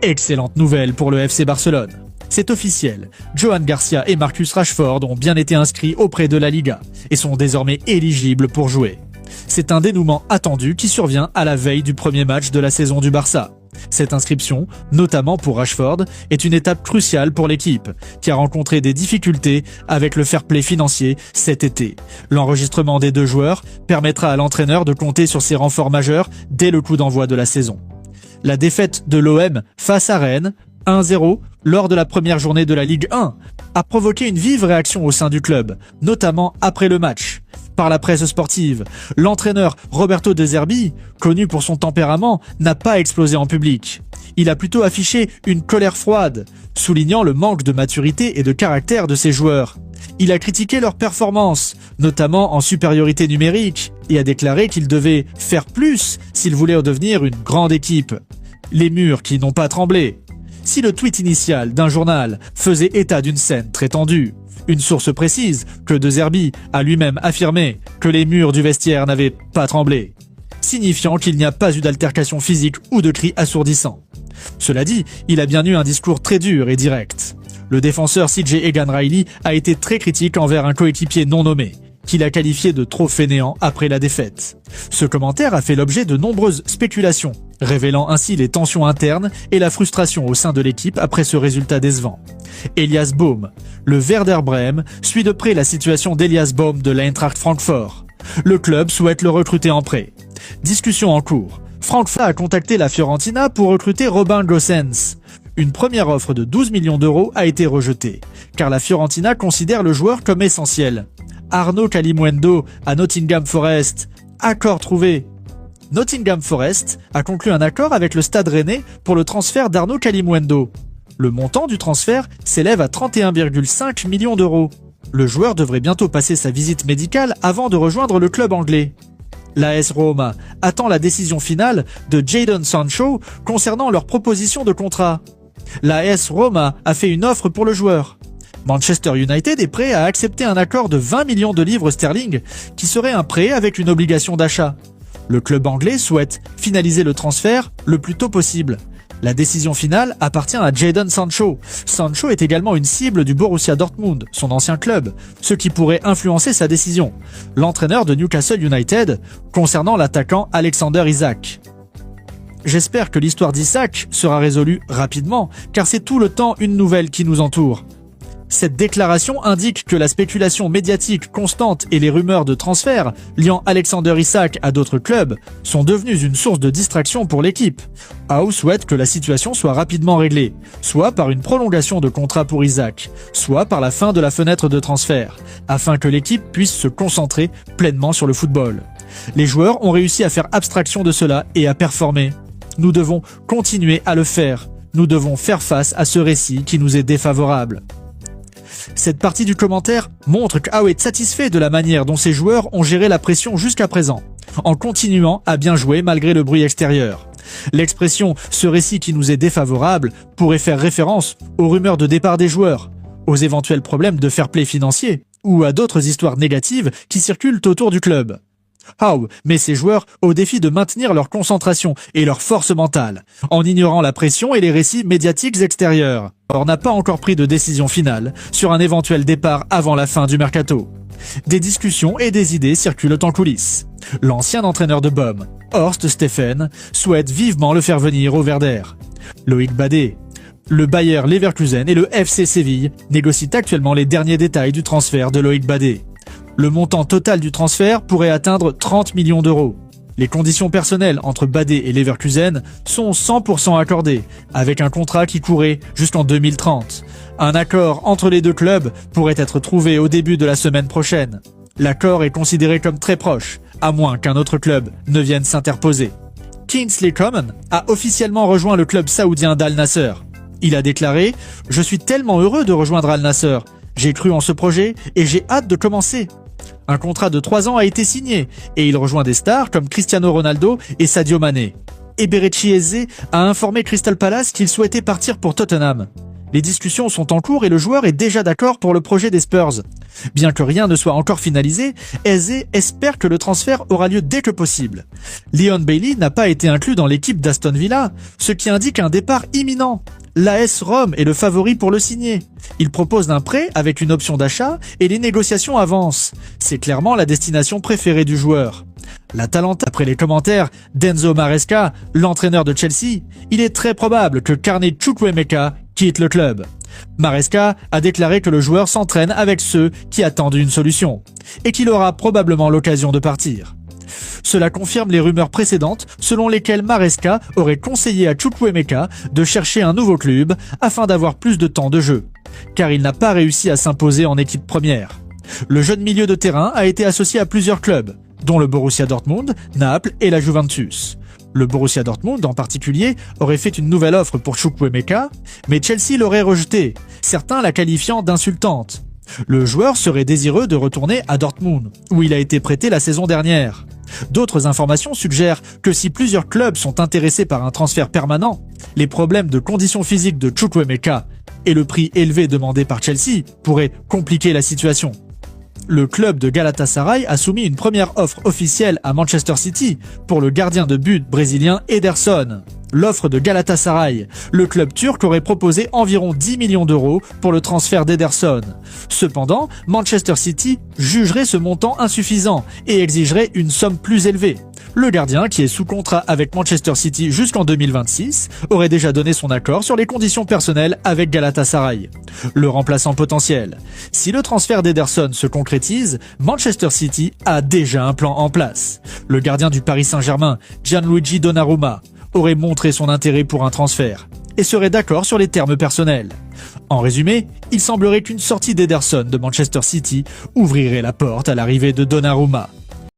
Excellente nouvelle pour le FC Barcelone. C'est officiel, Johan Garcia et Marcus Rashford ont bien été inscrits auprès de la Liga et sont désormais éligibles pour jouer. C'est un dénouement attendu qui survient à la veille du premier match de la saison du Barça. Cette inscription, notamment pour Rashford, est une étape cruciale pour l'équipe, qui a rencontré des difficultés avec le fair play financier cet été. L'enregistrement des deux joueurs permettra à l'entraîneur de compter sur ses renforts majeurs dès le coup d'envoi de la saison. La défaite de l'OM face à Rennes, 1-0, lors de la première journée de la Ligue 1, a provoqué une vive réaction au sein du club, notamment après le match. Par la presse sportive, l'entraîneur Roberto De Zerbi, connu pour son tempérament, n'a pas explosé en public. Il a plutôt affiché une colère froide, soulignant le manque de maturité et de caractère de ses joueurs. Il a critiqué leur performance, notamment en supériorité numérique, et a déclaré qu'ils devaient faire plus s'ils voulaient devenir une grande équipe. Les murs qui n'ont pas tremblé. Si le tweet initial d'un journal faisait état d'une scène très tendue, une source précise que De Zerbi a lui-même affirmé que les murs du vestiaire n'avaient pas tremblé, signifiant qu'il n'y a pas eu d'altercation physique ou de cris assourdissants. Cela dit, il a bien eu un discours très dur et direct. Le défenseur CJ Egan Riley a été très critique envers un coéquipier non nommé, qu'il a qualifié de trop fainéant après la défaite. Ce commentaire a fait l'objet de nombreuses spéculations, révélant ainsi les tensions internes et la frustration au sein de l'équipe après ce résultat décevant. Elias Baum, le Werder Brême, suit de près la situation d'Elias Baum de l'Eintracht Francfort. Le club souhaite le recruter en prêt. Discussion en cours. Francfort a contacté la Fiorentina pour recruter Robin Gosens. Une première offre de 12 millions d'euros a été rejetée, car la Fiorentina considère le joueur comme essentiel. Arnaud Kalimuendo à Nottingham Forest. Accord trouvé. Nottingham Forest a conclu un accord avec le Stade Rennais pour le transfert d'Arnaud Kalimuendo. Le montant du transfert s'élève à 31,5 millions d'euros. Le joueur devrait bientôt passer sa visite médicale avant de rejoindre le club anglais. L'AS Roma attend la décision finale de Jadon Sancho concernant leur proposition de contrat. L'AS Roma a fait une offre pour le joueur. Manchester United est prêt à accepter un accord de 20 millions de livres sterling qui serait un prêt avec une obligation d'achat. Le club anglais souhaite finaliser le transfert le plus tôt possible. La décision finale appartient à Jadon Sancho. Sancho est également une cible du Borussia Dortmund, son ancien club, ce qui pourrait influencer sa décision. L'entraîneur de Newcastle United concernant l'attaquant Alexander Isak. J'espère que l'histoire d'Isak sera résolue rapidement, car c'est tout le temps une nouvelle qui nous entoure. Cette déclaration indique que la spéculation médiatique constante et les rumeurs de transfert liant Alexander Isak à d'autres clubs sont devenues une source de distraction pour l'équipe. Howe souhaite que la situation soit rapidement réglée, soit par une prolongation de contrat pour Isak, soit par la fin de la fenêtre de transfert, afin que l'équipe puisse se concentrer pleinement sur le football. Les joueurs ont réussi à faire abstraction de cela et à performer. Nous devons continuer à le faire. Nous devons faire face à ce récit qui nous est défavorable. Cette partie du commentaire montre qu'Howe est satisfait de la manière dont ses joueurs ont géré la pression jusqu'à présent, en continuant à bien jouer malgré le bruit extérieur. L'expression « ce récit qui nous est défavorable » pourrait faire référence aux rumeurs de départ des joueurs, aux éventuels problèmes de fair play financier ou à d'autres histoires négatives qui circulent autour du club. Howe met ses joueurs au défi de maintenir leur concentration et leur force mentale, en ignorant la pression et les récits médiatiques extérieurs. Or n'a pas encore pris de décision finale sur un éventuel départ avant la fin du mercato. Des discussions et des idées circulent en coulisses. L'ancien entraîneur de Bohm, Horst Steffen, souhaite vivement le faire venir au Werder. Loïc Badé, le Bayer Leverkusen et le FC Séville négocient actuellement les derniers détails du transfert de Loïc Badé. Le montant total du transfert pourrait atteindre 30 millions d'euros. Les conditions personnelles entre Badé et Leverkusen sont 100% accordées, avec un contrat qui courrait jusqu'en 2030. Un accord entre les deux clubs pourrait être trouvé au début de la semaine prochaine. L'accord est considéré comme très proche, à moins qu'un autre club ne vienne s'interposer. Kingsley Coman a officiellement rejoint le club saoudien d'Al Nasser. Il a déclaré « Je suis tellement heureux de rejoindre Al Nasser. J'ai cru en ce projet et j'ai hâte de commencer. » Un contrat de 3 ans a été signé et il rejoint des stars comme Cristiano Ronaldo et Sadio Mané. Eberechi Eze a informé Crystal Palace qu'il souhaitait partir pour Tottenham. Les discussions sont en cours et le joueur est déjà d'accord pour le projet des Spurs. Bien que rien ne soit encore finalisé, Eze espère que le transfert aura lieu dès que possible. Leon Bailey n'a pas été inclus dans l'équipe d'Aston Villa, ce qui indique un départ imminent. L'AS Rome est le favori pour le signer. Il propose un prêt avec une option d'achat et les négociations avancent. C'est clairement la destination préférée du joueur. L'Atalanta, après les commentaires d'Enzo Maresca, l'entraîneur de Chelsea, il est très probable que Carney Chukwuemeka quitte le club. Maresca a déclaré que le joueur s'entraîne avec ceux qui attendent une solution et qu'il aura probablement l'occasion de partir. Cela confirme les rumeurs précédentes selon lesquelles Maresca aurait conseillé à Chukwuemeka de chercher un nouveau club afin d'avoir plus de temps de jeu, car il n'a pas réussi à s'imposer en équipe première. Le jeune milieu de terrain a été associé à plusieurs clubs, dont le Borussia Dortmund, Naples et la Juventus. Le Borussia Dortmund, en particulier, aurait fait une nouvelle offre pour Chukwuemeka, mais Chelsea l'aurait rejetée, certains la qualifiant d'insultante. Le joueur serait désireux de retourner à Dortmund, où il a été prêté la saison dernière. D'autres informations suggèrent que si plusieurs clubs sont intéressés par un transfert permanent, les problèmes de conditions physiques de Chukwuemeka et le prix élevé demandé par Chelsea pourraient compliquer la situation. Le club de Galatasaray a soumis une première offre officielle à Manchester City pour le gardien de but brésilien Ederson. L'offre de Galatasaray, le club turc aurait proposé environ 10 millions d'euros pour le transfert d'Ederson. Cependant, Manchester City jugerait ce montant insuffisant et exigerait une somme plus élevée. Le gardien, qui est sous contrat avec Manchester City jusqu'en 2026, aurait déjà donné son accord sur les conditions personnelles avec Galatasaray, le remplaçant potentiel. Si le transfert d'Ederson se concrétise, Manchester City a déjà un plan en place. Le gardien du Paris Saint-Germain, Gianluigi Donnarumma, aurait montré son intérêt pour un transfert et serait d'accord sur les termes personnels. En résumé, il semblerait qu'une sortie d'Ederson de Manchester City ouvrirait la porte à l'arrivée de Donnarumma.